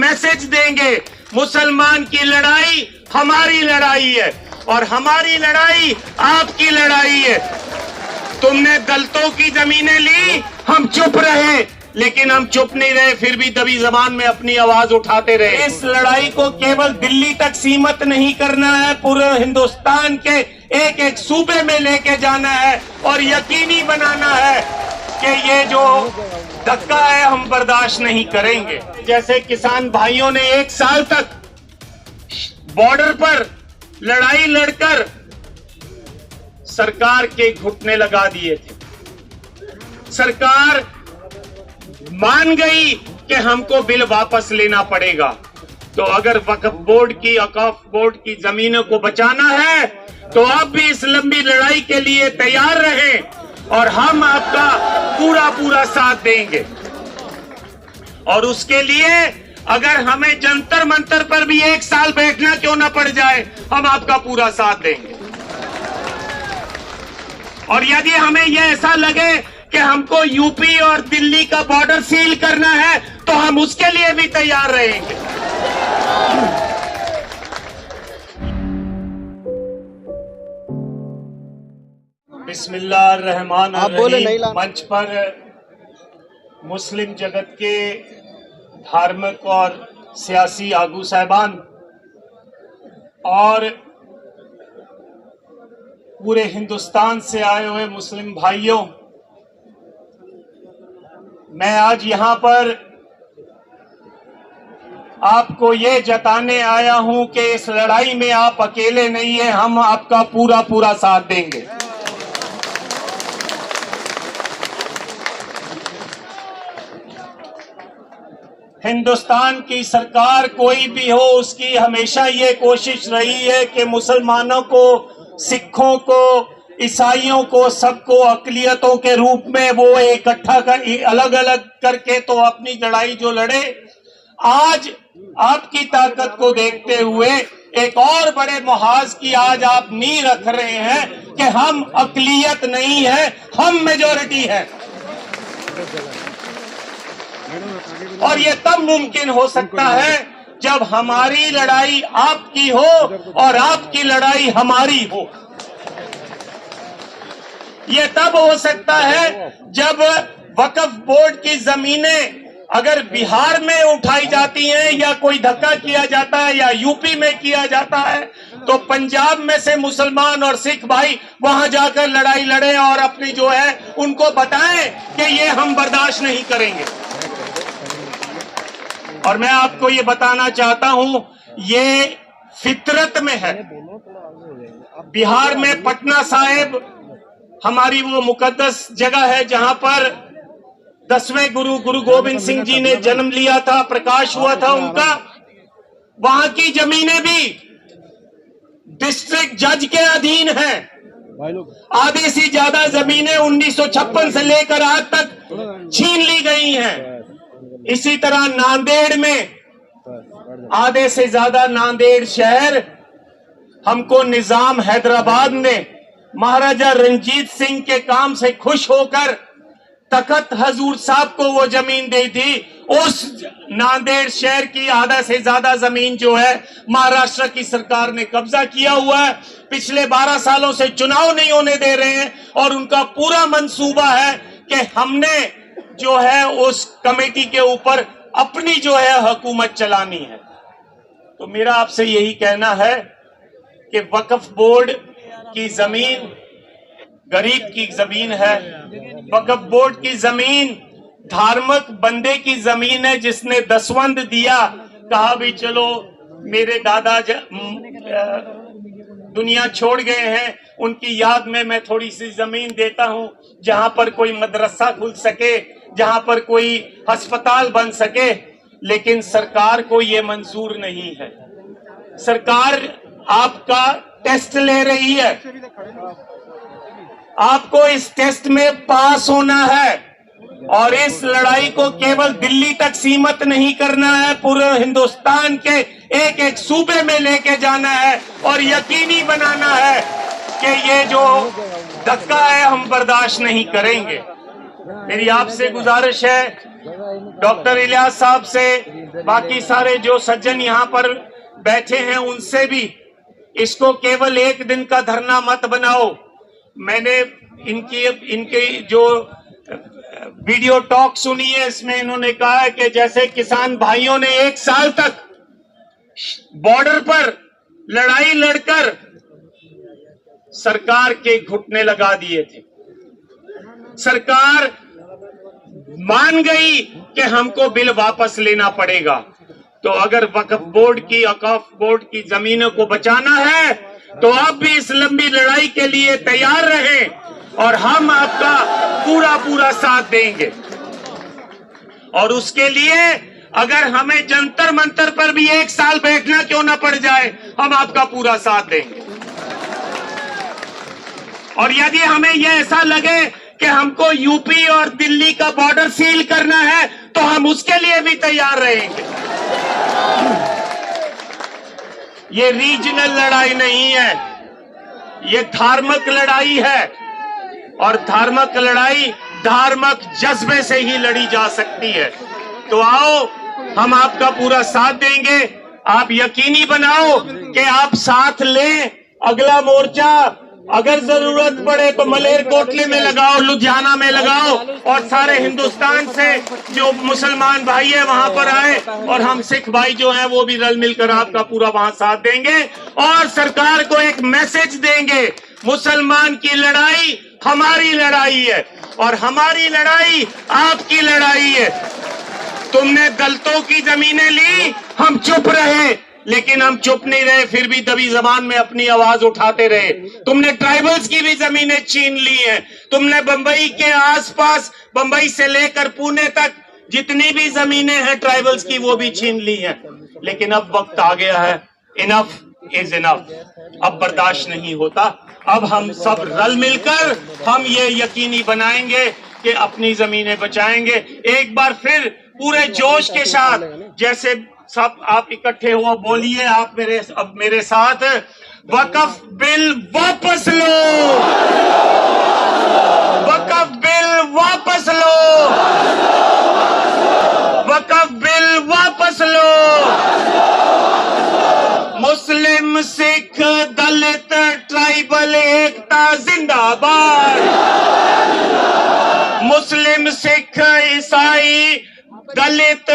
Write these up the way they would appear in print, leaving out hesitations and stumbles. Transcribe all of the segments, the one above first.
Message देंगे, मुसलमान की लड़ाई हमारी लड़ाई है और हमारी लड़ाई आपकी लड़ाई है। तुमने दलितों की जमीनें ली, हम चुप रहे, लेकिन हम चुप नहीं रहे, फिर भी दबी जबान में अपनी आवाज उठाते रहे। इस लड़ाई को केवल दिल्ली तक सीमित नहीं करना है, पूरे हिंदुस्तान के एक एक सूबे में लेके जाना है और यकीनी बनाना है कि ये जो धक्का है हम बर्दाश्त नहीं करेंगे। जैसे किसान भाइयों ने 1 साल तक बॉर्डर पर लड़ाई लड़कर सरकार के घुटने लगा दिए थे, सरकार मान गई कि हमको बिल वापस लेना पड़ेगा। तो अगर वक्फ बोर्ड की जमीनों को बचाना है तो अब भी इस लंबी लड़ाई के लिए तैयार रहें और हम आपका पूरा साथ देंगे। और उसके लिए अगर हमें जंतर मंतर पर भी 1 साल बैठना क्यों ना पड़ जाए, हम आपका पूरा साथ देंगे। और यदि हमें यह ऐसा लगे कि हमको यूपी और दिल्ली का बॉर्डर सील करना है तो हम उसके लिए भी तैयार रहेंगे। बिस्मिल्लाहिर्रहमानिर्रहीम। मंच पर मुस्लिम जगत के धार्मिक और सियासी आगू साहिबान और पूरे हिंदुस्तान से आए हुए मुस्लिम भाइयों, मैं आज यहां पर आपको ये जताने आया हूं कि इस लड़ाई में आप अकेले नहीं हैं, हम आपका पूरा साथ देंगे। हिंदुस्तान की सरकार कोई भी हो, उसकी हमेशा ये कोशिश रही है कि मुसलमानों को, सिखों को, ईसाइयों को, सबको अकलियतों के रूप में वो इकट्ठा कर, अलग अलग करके तो अपनी लड़ाई जो लड़े। आज आपकी ताकत को देखते हुए एक और बड़े मुहाज की आज आप नींव रख रहे हैं कि हम अकलियत नहीं है, हम मेजॉरिटी है। और ये तब मुमकिन हो सकता है जब हमारी लड़ाई आपकी हो और आपकी लड़ाई हमारी हो। ये तब हो सकता है जब वक्फ बोर्ड की जमीनें अगर बिहार में उठाई जाती हैं या कोई धक्का किया जाता है या यूपी में किया जाता है तो पंजाब में से मुसलमान और सिख भाई वहां जाकर लड़ाई लड़े और अपनी जो है उनको बताएं कि ये हम बर्दाश्त नहीं करेंगे। और मैं आपको ये बताना चाहता हूं, ये फितरत में है। बिहार में पटना साहिब हमारी वो मुकद्दस जगह है जहां पर 10वें गुरु गोविंद सिंह जी ने जन्म लिया था, प्रकाश हुआ था उनका। वहां की जमीनें भी डिस्ट्रिक्ट जज के अधीन हैं। आधे से ज्यादा जमीनें 1956 से लेकर आज तक छीन ली गई हैं। इसी तरह नांदेड़ में आधे से ज्यादा नांदेड़ शहर हमको निजाम हैदराबाद ने महाराजा रंजीत सिंह के काम से खुश होकर तखत हजूर साहब को वो जमीन दी थी। उस नांदेड़ शहर की आधा से ज्यादा जमीन जो है महाराष्ट्र की सरकार ने कब्जा किया हुआ है। पिछले 12 सालों से चुनाव नहीं होने दे रहे हैं और उनका पूरा मंसूबा है कि हमने जो है उस कमेटी के ऊपर अपनी जो है हुकूमत चलानी है। तो मेरा आपसे यही कहना है कि वक्फ बोर्ड की जमीन गरीब की जमीन है। वक्फ बोर्ड की जमीन धार्मिक बंदे की जमीन है जिसने दसवंध दिया, कहा भी चलो मेरे दादा दुनिया छोड़ गए हैं, उनकी याद में मैं थोड़ी सी जमीन देता हूं जहां पर कोई मदरसा खुल सके, जहां पर कोई अस्पताल बन सके। लेकिन सरकार को ये मंजूर नहीं है। सरकार आपका टेस्ट ले रही है, आपको इस टेस्ट में पास होना है और इस लड़ाई को केवल दिल्ली तक सीमित नहीं करना है, पूरे हिंदुस्तान के एक एक सूबे में लेके जाना है और यकीनी बनाना है कि ये जो धक्का है हम बर्दाश्त नहीं करेंगे। मेरी आपसे गुजारिश है डॉक्टर इलियास साहब से, बाकी सारे जो सज्जन यहाँ पर बैठे हैं उनसे भी इसको केवल एक दिन का धरना मत बनाओ। मैंने इनकी जो वीडियो टॉक सुनी है, इसमें इन्होंने कहा है कि जैसे किसान भाइयों ने 1 साल तक बॉर्डर पर लड़ाई लड़कर सरकार के घुटने लगा दिए थे। सरकार मान गई कि हमको बिल वापस लेना पड़ेगा। तो अगर वक्फ बोर्ड की, औकाफ बोर्ड की जमीनों को बचाना है तो आप भी इस लंबी लड़ाई के लिए तैयार रहें और हम आपका पूरा साथ देंगे। और उसके लिए अगर हमें जंतर मंतर पर भी 1 साल बैठना क्यों ना पड़ जाए, हम आपका पूरा साथ देंगे। और यदि हमें यह ऐसा लगे कि हमको यूपी और दिल्ली का बॉर्डर सील करना है तो हम उसके लिए भी तैयार रहेंगे। ये रीजनल लड़ाई नहीं है, ये धार्मिक लड़ाई है। और धार्मिक लड़ाई धार्मिक जज्बे से ही लड़ी जा सकती है। तो आओ, हम आपका पूरा साथ देंगे। आप यकीनी बनाओ कि आप साथ लें। अगला मोर्चा अगर जरूरत पड़े तो मलेरकोटले में लगाओ, लुधियाना में लगाओ, और सारे हिंदुस्तान से जो मुसलमान भाई है वहां पर आए, और हम सिख भाई जो हैं वो भी रल मिलकर आपका पूरा वहां साथ देंगे। और सरकार को एक मैसेज देंगे, मुसलमान की लड़ाई हमारी लड़ाई है और हमारी लड़ाई आपकी लड़ाई है। तुमने दलितों की जमीनें ली, हम चुप रहे, लेकिन हम चुप नहीं रहे, फिर भी दबी जबान में अपनी आवाज उठाते रहे। तुमने ट्राइबल्स की भी जमीनें छीन ली हैं। तुमने बंबई के आसपास, बंबई से लेकर पुणे तक जितनी भी जमीनें हैं ट्राइबल्स की, वो भी छीन ली हैं। लेकिन अब वक्त आ गया है, इनफ इज इनफ। अब बर्दाश्त नहीं होता। अब हम सब रल मिलकर हम ये यकीनी बनाएंगे कि अपनी जमीनें बचाएंगे। एक बार फिर पूरे जोश के साथ, जैसे सब आप इकट्ठे हो, बोलिए आप मेरे साथ, वक्फ बिल वापस लो, वक्फ बिल वापस लो, वक्फ बिल वापस लो। मुस्लिम, सिख, दलित, ट्राइबल एकता जिंदाबाद। मुस्लिम, सिख, ईसाई, दलित,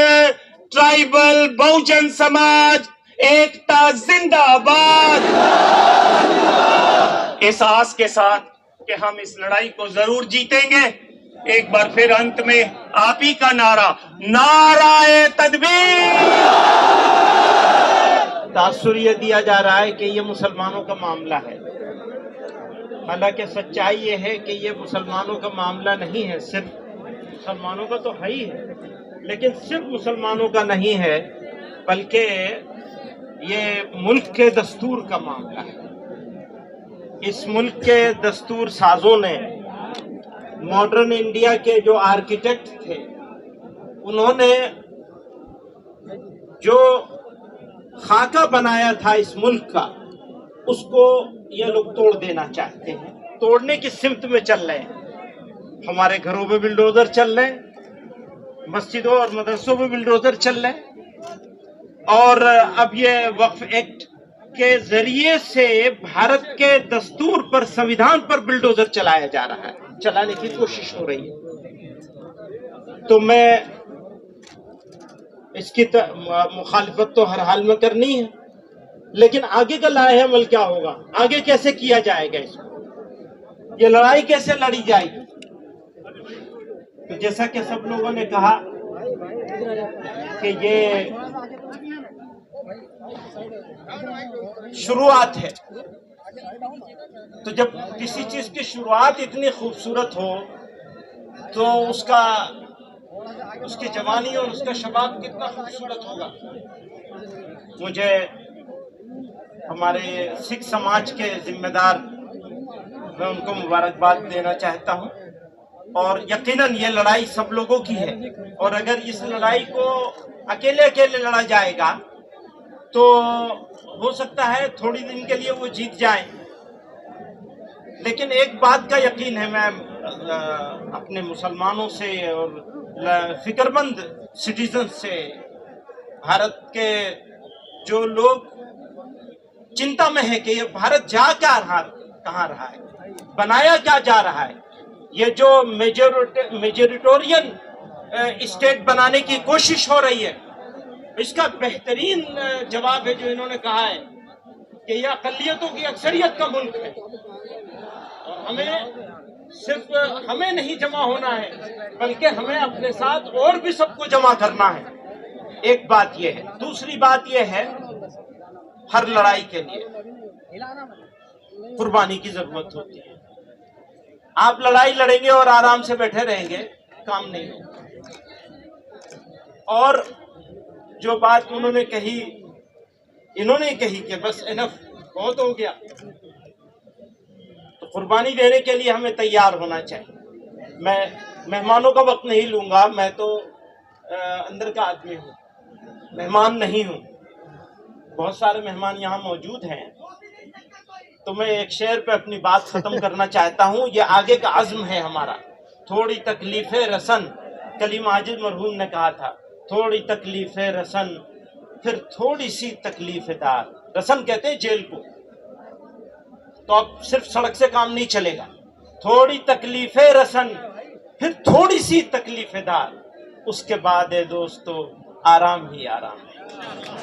ट्राइबल, बहुजन समाज एकता जिंदाबाद। इस आस के साथ कि हम इस लड़ाई को जरूर जीतेंगे, एक बार फिर अंत में आप ही का नारा, नाराए तकबीर। तासुर ये दिया जा रहा है कि ये मुसलमानों का मामला है। हालांकि सच्चाई ये है कि ये मुसलमानों का मामला नहीं है, सिर्फ मुसलमानों का तो है ही है, लेकिन सिर्फ मुसलमानों का नहीं है, बल्कि ये मुल्क के दस्तूर का मामला है। इस मुल्क के दस्तूर साजों ने, मॉडर्न इंडिया के जो आर्किटेक्ट थे, उन्होंने जो खाका बनाया था इस मुल्क का, उसको ये लोग तोड़ देना चाहते हैं। तोड़ने की सिमत में चल रहे हैं। हमारे घरों में बिल्डोजर चल रहे हैं, मस्जिदों और मदरसों में बिल्डोजर चल रहे हैं, और अब ये वक्फ एक्ट के जरिए से भारत के दस्तूर पर, संविधान पर बिल्डोजर चलाया जा रहा है, चलाने की कोशिश हो रही है। तो मैं इसकी मुखालिफत तो हर हाल में करनी है, लेकिन आगे का लाहेअमल क्या होगा, आगे कैसे किया जाएगा, इसको ये लड़ाई कैसे लड़ी जाएगी। तो जैसा कि सब लोगों ने कहा कि ये शुरुआत है, तो जब किसी चीज की शुरुआत इतनी खूबसूरत हो तो उसकी जवानी और उसका शबाब कितना खूबसूरत होगा। मुझे हमारे सिख समाज के जिम्मेदार, मैं उनको मुबारकबाद देना चाहता हूं, और यकीनन ये लड़ाई सब लोगों की है, और अगर इस लड़ाई को अकेले अकेले लड़ा जाएगा तो हो सकता है थोड़ी दिन के लिए वो जीत जाए। लेकिन एक बात का यकीन है, मैं अपने मुसलमानों से और फिक्रमंद सिटीजन से, भारत के जो लोग चिंता में है कि ये भारत जा क्या रहा, कहाँ रहा है, बनाया क्या जा रहा है, ये जो मेजोरिटोरियन स्टेट बनाने की कोशिश हो रही है, इसका बेहतरीन जवाब है जो इन्होंने कहा है कि यह अक़लियतों की अक्सरियत का मुल्क है और हमें नहीं जमा होना है, बल्कि हमें अपने साथ और भी सबको जमा करना है। एक बात यह है। दूसरी बात यह है, हर लड़ाई के लिए कुर्बानी की जरूरत होती है। आप लड़ाई लड़ेंगे और आराम से बैठे रहेंगे, काम नहीं होगा। और जो बात उन्होंने कही, इन्होंने कही कि बस इनफ, बहुत हो गया, तो कुर्बानी देने के लिए हमें तैयार होना चाहिए। मैं मेहमानों का वक्त नहीं लूंगा, मैं तो अंदर का आदमी हूँ, मेहमान नहीं हूँ। बहुत सारे मेहमान यहाँ मौजूद हैं, तो मैं एक शेर पे अपनी बात खत्म करना चाहता हूँ। ये आगे का अज़्म है हमारा। थोड़ी तकलीफ़े रसन, कली माजिद मरहूम ने कहा था, थोड़ी तकलीफ़े रसन फिर थोड़ी सी तकलीफ़ेदार। रसन कहते हैं जेल को। तो अब सिर्फ सड़क से काम नहीं चलेगा, थोड़ी तकलीफ़े रसन फिर थोड़ी सी तकलीफ़ेदार, उसके बाद है दोस्तों आराम ही आराम है।